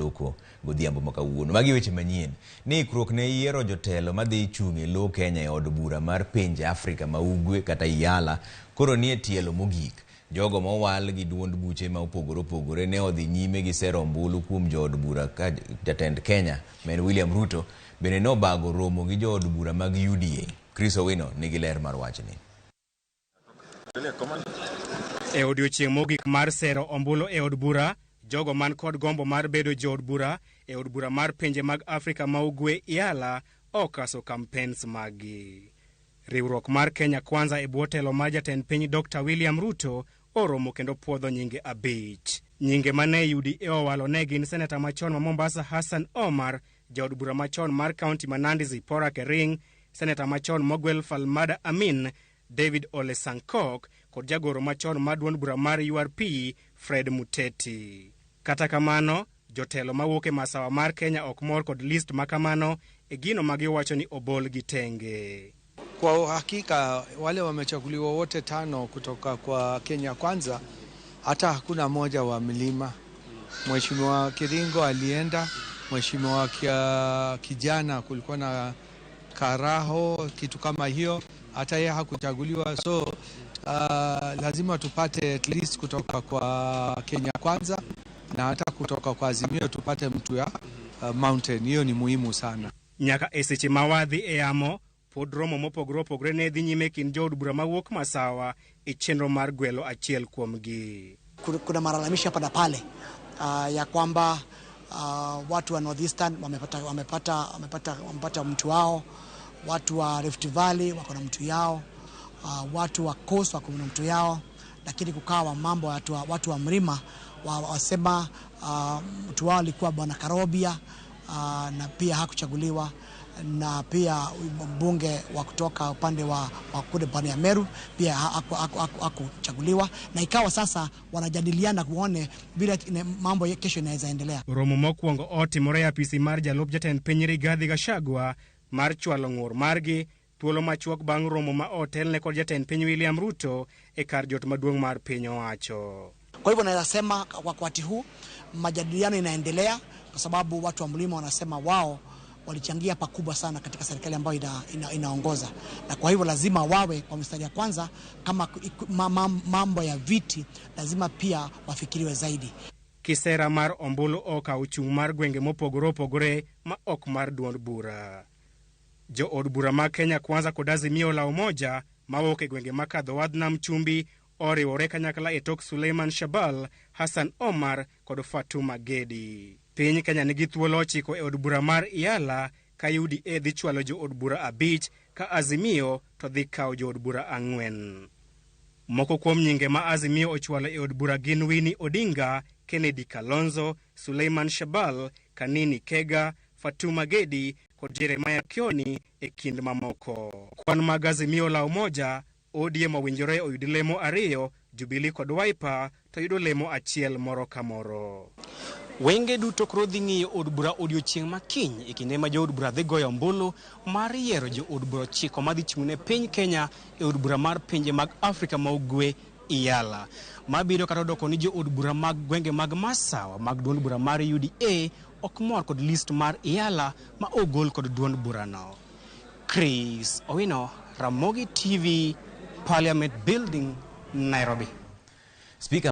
loko godhiambo makawuono. Magi weche manyien. Ni ikruok ne yiero jotelo madhi chung' e lo Kenya e od bura mar pinje Afrika ma ugwe kata EALA koro nie tielo mogik. Jogo mowal gi duond buche ma opogore ne odhi nyime gi sero ombulu kuom jood bura ka jatend Kenya men William Ruto bende no bago romo gi jood bura mag UDA. Chris Owino nigi ler mar wachni. E odiochieng' mogik mar sero ombulu e od bura, jogo man kod gombo mar bedo jood bura e od bura mar pinje mag Afrika ma ugwe EALA okaso Kampens magi. Riwruok mar Kenya Kwanza e bwo telo mar jatend piny Dr. William Ruto oromo kendo puodho nyinge 5. Nyinge mane UDA owalo ne gin seneta machon ma Mombasa Hassan Omar, jood bura machon mar kaunti ma Nandi Zipporah Kering, seneta machon Mogwel Falmada Amin, David Ole Sankok kod jagoro machon mar duond bura mar URP Fred Muteti. Kata kamano, jotelo mawuok e masawa mar Kenya ok mor kod list makamano e gino magiwacho ni obol gitenge. Kwa hakika wale wamechaguliwa wote 5 kutoka kwa Kenya Kwanza, hata hakuna moja wa milima. Mheshimiwa Kiringo alienda, Mheshimiwa kijana kulikuwa na Karaho, kitu kama hiyo, hata yeye hakuchaguliwa. So lazima tupate at least kutoka kwa Kenya Kwanza na hata kutoka kwa Azimio tupate mtu ya Mountain. Hiyo ni muhimu sana. Nyaka eseche mawadhi e amo pod romo mopogore ne dhi nyime kind jood bura mawuok masawa e chenro mar gwelo achiel kuomgi. Kuna malalamishi hapa na pale ya kwamba watu wa Northeastern wamepata mtu wao, watu wa Rift Valley wako na mtu yao, watu wa Coast wako na mtu yao, lakini kukawa mambo watu wa Mlima wasema mtu wao alikuwa Bwana Karobia na pia hakuchaguliwa, na pia mbunge wa kutoka upande wa kule pwani ya Meru pia hakuchaguliwa, na ikawa sasa wanajadiliana kuone bila mambo kesho inaweza endelea. Romo mokwongo otimore e apisi mar jalup jatend piny Rigathi Gachagua mar chwalo ng'ur margi thuolo machuok bang' romo ma otelne kod jatend piny William Ruto e kar jot maduong' mar piny owacho. Kwa hivyo naweza sema kwa wakati huu majadiliano inaendelea, kwa sababu watu wa Mlima wanasema wao walichangia pakubwa sana katika serikali ambayo inaongoza, na kwa hivyo lazima wawe kwa mstari ya kwanza. Kama mambo ya viti lazima pia wafikiriwe zaidi. Kisera mar ombulu oka uchung' mar gwenge mopogore ma ok mar duond bura. Jo od bura ma Kenya Kwanza kod Azimio la Umoja mawuok e gwenge makadho wadh nam chumbi oriwore kanyakla e tok Suleiman Shabal, Hassan Omar kod Fatuma Gedi. Piny Kenya nigi thuolo 9 e od bura mar EALA ka UDA dhi chwalo jo od bura 5 ka Azimio to dhi kawo jo od bura 4. Moko kuom nyinge ma Azimio ochwalo e od bura gin Winnie Odinga, Kennedy Kalonzo, Suleiman Shabal, Kanini Kega, Fatuma Gedi kod Jeremiah Kioni e kind mamoko. Kwan mag Azimio la Umoja, ODM owinjore oyud lemo 2, Jubilee kod Wiper to yudo lemo 1 moro ka moro. Wenge duto koro dhi ng'iyo od bura odiochieng' makiny e kinde ma jo od bura dhi goyo ombulu mar yiero jo od bura 9 madhi chung'ne piny Kenya e od bura mar pinje mag Afrika ma ugwe EALA. Mabiro kata doko ni jo od bura mag gwenge mag masawa mag duond bura mar UDA ok mor kod list mar EALA ma ogol kod duond bura no. Chris Owino, Ramogi TV, Parliament Building, Nairobi. Speaker